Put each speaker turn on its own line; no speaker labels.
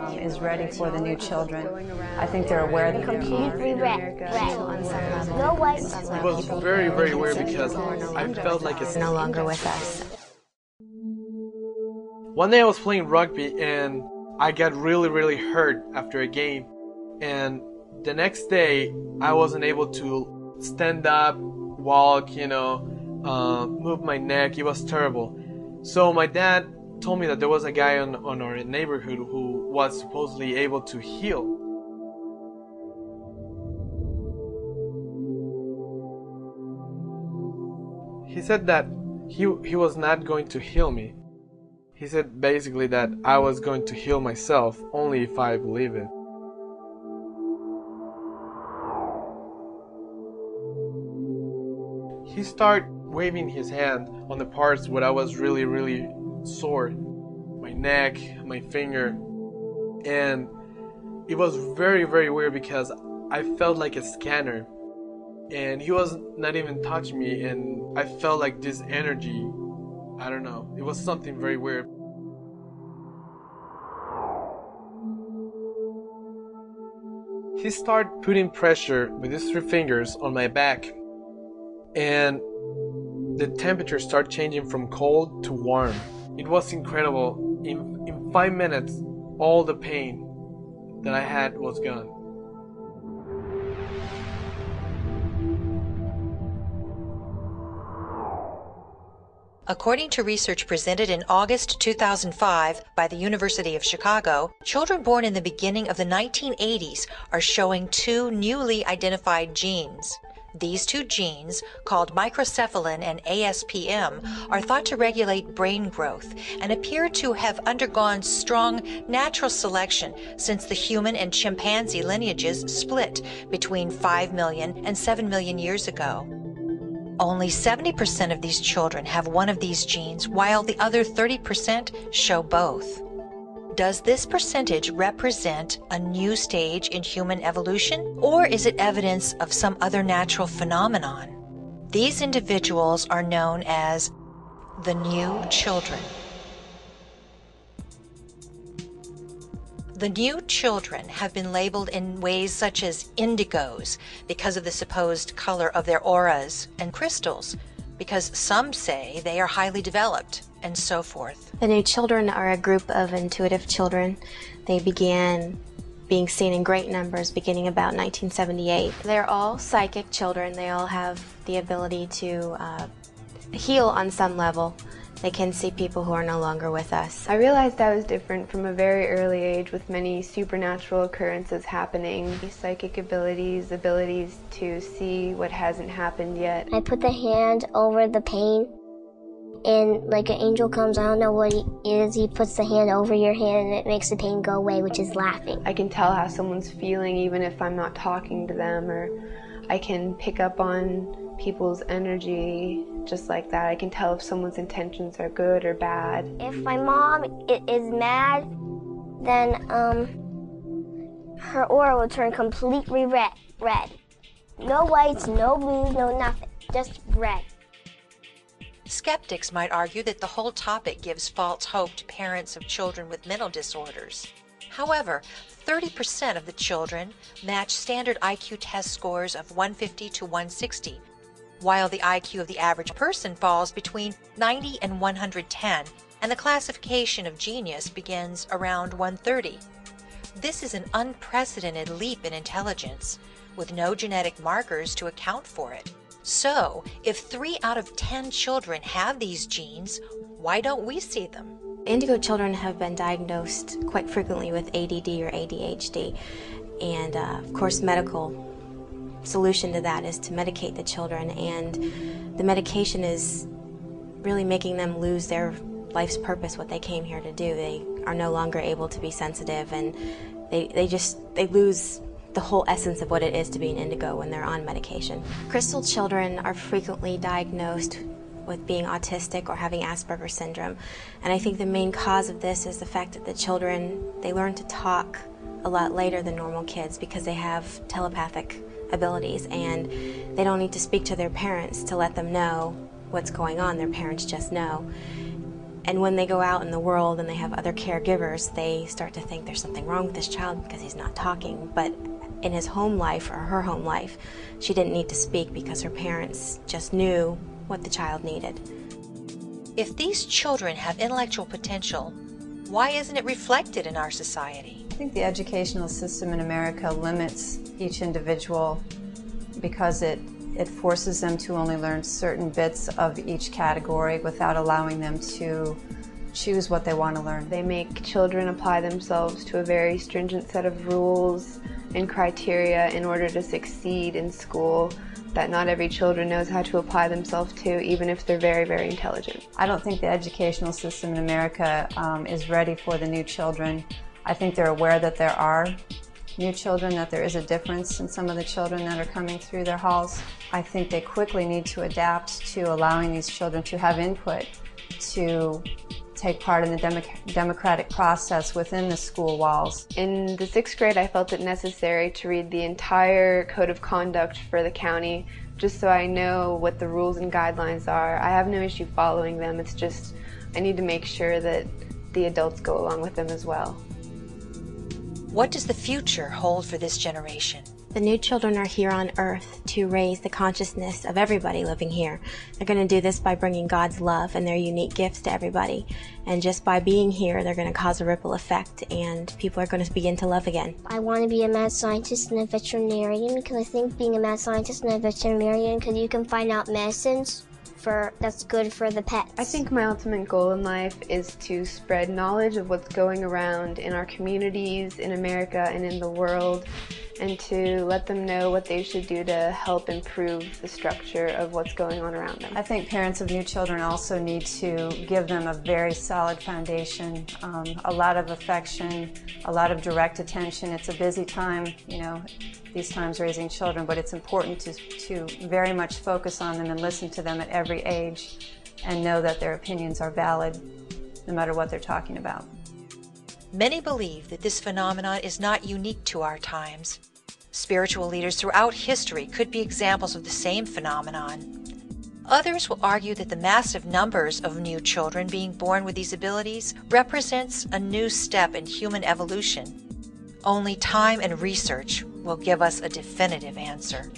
is ready for the new children. I think they're aware that
completely red on some level. No white.
It was very, very weird because I felt like it's
no longer with us.
One day I was playing rugby and I got really, really hurt after a game. And the next day I wasn't able to stand up, walk, move my neck. It was terrible. So my dad told me that there was a guy on our neighborhood who was supposedly able to heal. He said that he was not going to heal me. He said basically that I was going to heal myself only if I believe it. He started waving his hand on the parts where I was really, really sore. My neck, my finger. And it was very, very weird because I felt like a scanner. And he was not even touching me, and I felt like this energy, I don't know, it was something very weird. He started putting pressure with his 3 fingers on my back, and the temperature started changing from cold to warm. It was incredible. In 5 minutes, all the pain that I had was gone.
According to research presented in August 2005 by the University of Chicago, children born in the beginning of the 1980s are showing 2 newly identified genes. These 2 genes, called microcephalin and ASPM, are thought to regulate brain growth and appear to have undergone strong natural selection since the human and chimpanzee lineages split between 5 million and 7 million years ago. Only 70% of these children have one of these genes, while the other 30% show both. Does this percentage represent a new stage in human evolution, or is it evidence of some other natural phenomenon? These individuals are known as the new children. The new children have been labeled in ways such as indigos because of the supposed color of their auras, and crystals because some say they are highly developed, and so forth.
The new children are a group of intuitive children. They began being seen in great numbers beginning about 1978. They're all psychic children. They all have the ability to heal on some level. They can see people who are no longer with us.
I realized I was different from a very early age with many supernatural occurrences happening. Psychic abilities to see what hasn't happened yet.
I put the hand over the pain and like an angel comes, I don't know what he is, he puts the hand over your hand and it makes the pain go away, which is laughing.
I can tell how someone's feeling even if I'm not talking to them, or I can pick up on people's energy just like that. I can tell if someone's intentions are good or bad.
If my mom is mad, then her aura will turn completely red. No whites, no blues, no nothing, just red.
Skeptics might argue that the whole topic gives false hope to parents of children with mental disorders. However, 30% of the children match standard IQ test scores of 150 to 160, while the IQ of the average person falls between 90 and 110, and the classification of genius begins around 130. This is an unprecedented leap in intelligence, with no genetic markers to account for it. So, if 3 out of 10 children have these genes, why don't we see them?
Indigo children have been diagnosed quite frequently with ADD or ADHD, and of course medical solution to that is to medicate the children, and the medication is really making them lose their life's purpose, what they came here to do. They are no longer able to be sensitive, and they lose the whole essence of what it is to be an indigo when they're on medication. Crystal children are frequently diagnosed with being autistic or having Asperger's syndrome, and I think the main cause of this is the fact that the children, they learn to talk a lot later than normal kids because they have telepathic abilities, and they don't need to speak to their parents to let them know what's going on. Their parents just know. And when they go out in the world and they have other caregivers, they start to think there's something wrong with this child because he's not talking. But in his home life or her home life, she didn't need to speak because her parents just knew what the child needed.
If these children have intellectual potential, why isn't it reflected in our society?
I think the educational system in America limits each individual because it forces them to only learn certain bits of each category without allowing them to choose what they want to learn.
They make children apply themselves to a very stringent set of rules and criteria in order to succeed in school that not every child knows how to apply themselves to, even if they're very, very intelligent.
I don't think the educational system in America is ready for the new children. I think they're aware that there are new children, that there is a difference in some of the children that are coming through their halls. I think they quickly need to adapt to allowing these children to have input, to take part in the democratic process within the school walls.
In the 6th grade, I felt it necessary to read the entire code of conduct for the county, just so I know what the rules and guidelines are. I have no issue following them, it's just I need to make sure that the adults go along with them as well.
What does the future hold for this generation?
The new children are here on earth to raise the consciousness of everybody living here. They're going to do this by bringing God's love and their unique gifts to everybody. And just by being here, they're going to cause a ripple effect, and people are going to begin to love again.
I want to be a mad scientist and a veterinarian because I think being a mad scientist and a veterinarian, because you can find out medicines that's good for the pets.
I think my ultimate goal in life is to spread knowledge of what's going around in our communities, in America, and in the world, and to let them know what they should do to help improve the structure of what's going on around them.
I think parents of new children also need to give them a very solid foundation, a lot of affection, a lot of direct attention. It's a busy time, these times raising children, but it's important to very much focus on them and listen to them at every age and know that their opinions are valid no matter what they're talking about.
Many believe that this phenomenon is not unique to our times. Spiritual leaders throughout history could be examples of the same phenomenon. Others will argue that the massive numbers of new children being born with these abilities represents a new step in human evolution. Only time and research will give us a definitive answer.